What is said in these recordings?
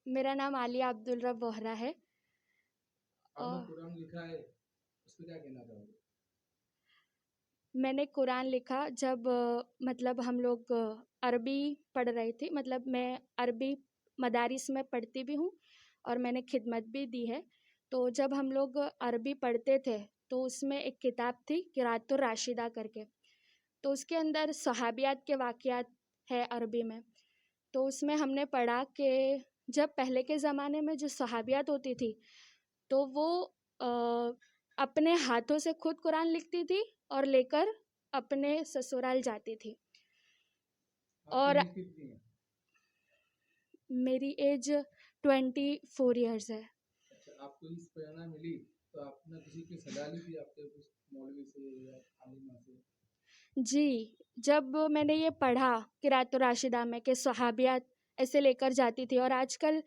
मेरा नाम आलिया अब्दुल रब बोहरा है। आपने और कुरान लिखा है, उस पे क्या कहना चाहोगे? मैंने कुरान लिखा जब मतलब हम लोग अरबी पढ़ रहे थे। मतलब मैं अरबी मदारिस में पढ़ती भी हूँ और मैंने खिदमत भी दी है। तो जब हम लोग अरबी पढ़ते थे तो उसमें एक किताब थी क़िराअतुर राशिदा करके। तो उसके अंदर सहाबियात के वाक़यात है अरबी में। तो उसमें हमने पढ़ा कि जब पहले के ज़माने में जो सहाबियात होती थी तो वो अपने हाथों से खुद कुरान लिखती थी और लेकर अपने ससुराल जाती थी। आपकी और एज कितनी है? मेरी एज 24 इयर्स है। अच्छा, आपको इस प्रेरणा मिली तो आपने किसी की सलाह ली थी, आपके कुछ मौलवी से या आलिमा से? जी, जब मैंने ये पढ़ा क़िराअतुर राशिदा में कि सहाबियात ऐसे लेकर जाती थी और आजकल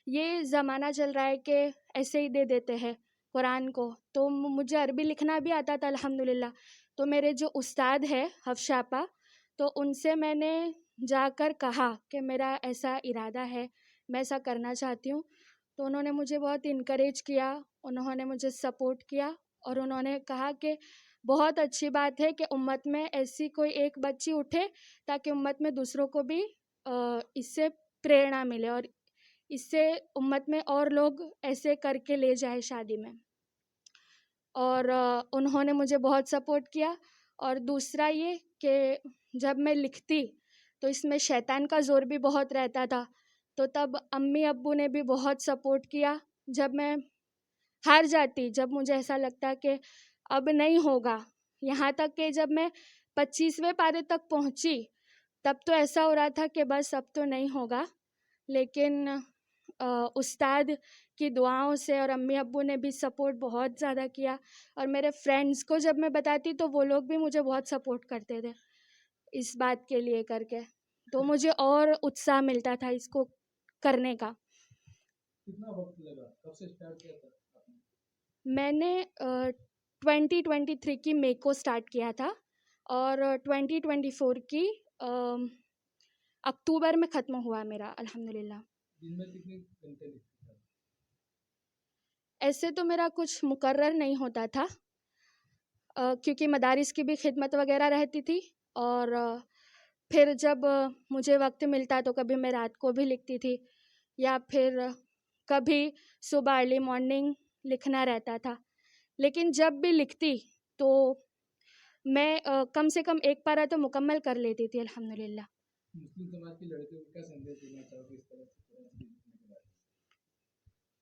ये ज़माना चल रहा है कि ऐसे ही दे देते हैं कुरान को। तो मुझे अरबी लिखना भी आता था अल्हम्दुलिल्लाह। तो मेरे जो उस्ताद हैं हफ्सा आपा, तो उनसे मैंने जाकर कहा कि मेरा ऐसा इरादा है, मैं ऐसा करना चाहती हूँ। तो उन्होंने मुझे बहुत इनकरेज किया, उन्होंने मुझे सपोर्ट किया और उन्होंने कहा कि बहुत अच्छी बात है कि उम्मत में ऐसी कोई एक बच्ची उठे ताकि उम्मत में दूसरों को भी इससे प्रेरणा मिले और इससे उम्मत में और लोग ऐसे करके ले जाए शादी में। और उन्होंने मुझे बहुत सपोर्ट किया। और दूसरा ये कि जब मैं लिखती तो इसमें शैतान का ज़ोर भी बहुत रहता था। तो तब अम्मी अब्बू ने भी बहुत सपोर्ट किया। जब मैं हार जाती, जब मुझे ऐसा लगता कि अब नहीं होगा, यहाँ तक कि जब मैं 25वें पारे तक पहुँची, तब तो ऐसा हो रहा था कि बस अब तो नहीं होगा। लेकिन उस्ताद की दुआओं से और अम्मी अब्बू ने भी सपोर्ट बहुत ज़्यादा किया और मेरे फ्रेंड्स को जब मैं बताती तो वो लोग भी मुझे बहुत सपोर्ट करते थे इस बात के लिए करके। तो मुझे और उत्साह मिलता था इसको करने का। कितना वक्त लगा, कब से स्टार्ट किया था आपने? मैंने 2023 की मई को स्टार्ट किया था और 2024 की अक्टूबर में ख़त्म हुआ मेरा अल्हम्दुलिल्लाह। दिन में कितने घंटे लिखते थे? ऐसे तो मेरा कुछ मुकर्रर नहीं होता था क्योंकि मदारिस की भी खिदमत वगैरह रहती थी। और फिर जब मुझे वक्त मिलता तो कभी मैं रात को भी लिखती थी या फिर कभी सुबह अर्ली मॉर्निंग लिखना रहता था। लेकिन जब भी लिखती तो मैं कम से कम एक पारा तो मुकम्मल कर लेती थी अल्हम्दुलिल्लाह। मुस्लिम समाज की लड़कियों को क्या संदेश देना चाहोगे इस तरह से कुरान शरीफ लिखने के बाद?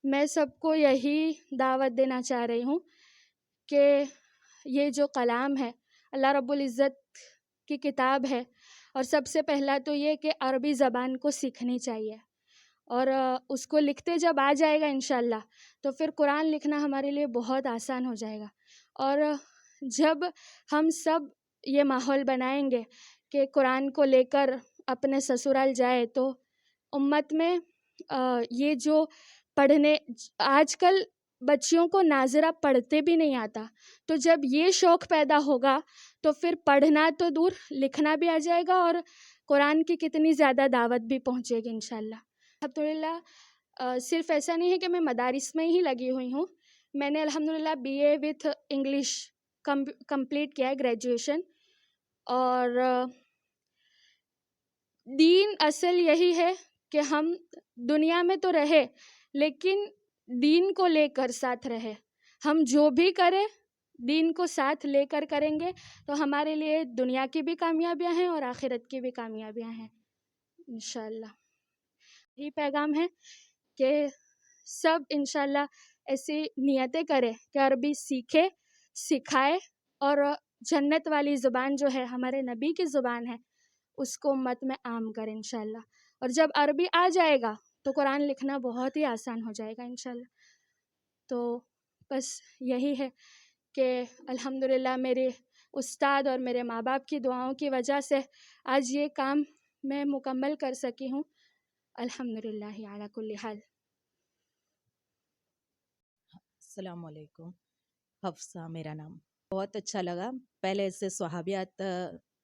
मैं सबको यही दावत देना चाह रही हूँ कि ये जो कलाम है अल्लाह रब्बुल इज़्ज़त की किताब है और सबसे पहला तो ये कि अरबी ज़बान को सीखनी चाहिए और उसको लिखते जब आ जाएगा इंशाअल्लाह तो फिर कुरान लिखना हमारे लिए बहुत आसान हो जाएगा। और जब हम सब ये माहौल बनाएंगे कि कुरान को लेकर अपने ससुराल जाए तो उम्मत में ये जो पढ़ने आजकल बच्चियों को नाज़िरा पढ़ते भी नहीं आता। तो जब ये शौक़ पैदा होगा तो फिर पढ़ना तो दूर लिखना भी आ जाएगा और कुरान की कितनी ज़्यादा दावत भी पहुँचेगी इंशाअल्लाह। अल्हम्दुलिल्लाह सिर्फ़ ऐसा नहीं है कि मैं मदारिस में ही लगी हुई हूँ। मैंने अल्हम्दुलिल्लाह बीए विथ इंग्लिश कंप्लीट किया है ग्रेजुएशन। और दीन असल यही है कि हम दुनिया में तो रहे लेकिन दीन को लेकर साथ रहे। हम जो भी करें दीन को साथ लेकर करेंगे तो हमारे लिए दुनिया की भी कामयाबियां हैं और आखिरत की भी कामयाबियां हैं इंशाअल्लाह। यही पैगाम है कि सब इंशाअल्लाह ऐसी नियतें करें कि अरबी सीखे, सिखाए और जन्नत वाली ज़ुबान जो है हमारे नबी की ज़ुबान है उसको उम्मत में आम करें इंशाअल्लाह। और जब अरबी आ जाएगा तो कुरान लिखना बहुत ही आसान हो जाएगा इंशाअल्लाह। तो बस यही है कि अल्हम्दुलिल्लाह मेरे उस्ताद और मेरे माँ बाप की दुआओं की वजह से आज ये काम मैं मुकम्मल कर सकी हूँ अल्हम्दुलिल्लाह अला कुल्ली हाल। अस्सलामुअलैकुम। हफ्सा मेरा नाम। बहुत अच्छा लगा। पहले ऐसे स्वहाबियात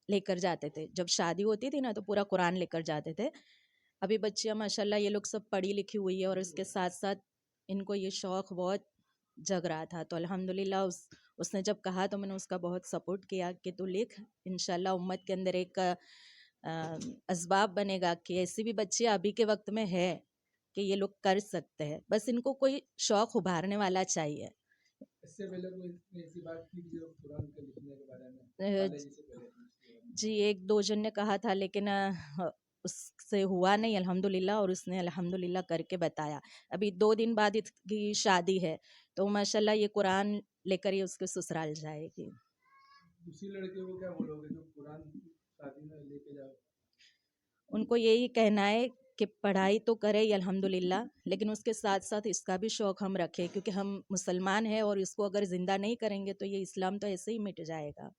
लेकर जाते थे, जब शादी होती थी ना तो पूरा कुरान लेकर जाते थे। अभी बच्चियाँ माशाल्लाह ये लोग सब पढ़ी लिखी हुई है और इसके साथ साथ इनको ये शौक़ बहुत जग रहा था। तो अल्हम्दुलिल्लाह उसने जब कहा तो मैंने उसका बहुत सपोर्ट किया कि तू लिख, इंशाल्लाह उम्मत के अंदर एक असबाब बनेगा कि ऐसी भी बच्चियाँ अभी के वक्त में है कि ये लोग कर सकते हैं, बस इनको कोई शौक़ उभारने वाला चाहिए। इससे पहले कोई ने ऐसी बात की जो कुरान के लिखने के बारे में अ, कॉलेज से पहले जी, 1-2 जन ने कहा था लेकिन उससे हुआ नहीं अल्हम्दुलिल्लाह, और उसने अल्हम्दुलिल्लाह करके बताया। अभी 2 दिन बाद इसकी शादी है, तो माशाल्लाह ये कुरान लेकर ही उसके ससुराल जाएगी। दूसरी लड़कियों को क्या बोलोगे जो कुरान शादी में लेके जाओ? उनको यही कहना है कि पढ़ाई तो करे ही अल्हम्दुलिल्लाह, लेकिन उसके साथ-साथ इसका भी शौक़ हम रखें, क्योंकि हम मुसलमान हैं और इसको अगर ज़िंदा नहीं करेंगे तो ये इस्लाम तो ऐसे ही मिट जाएगा।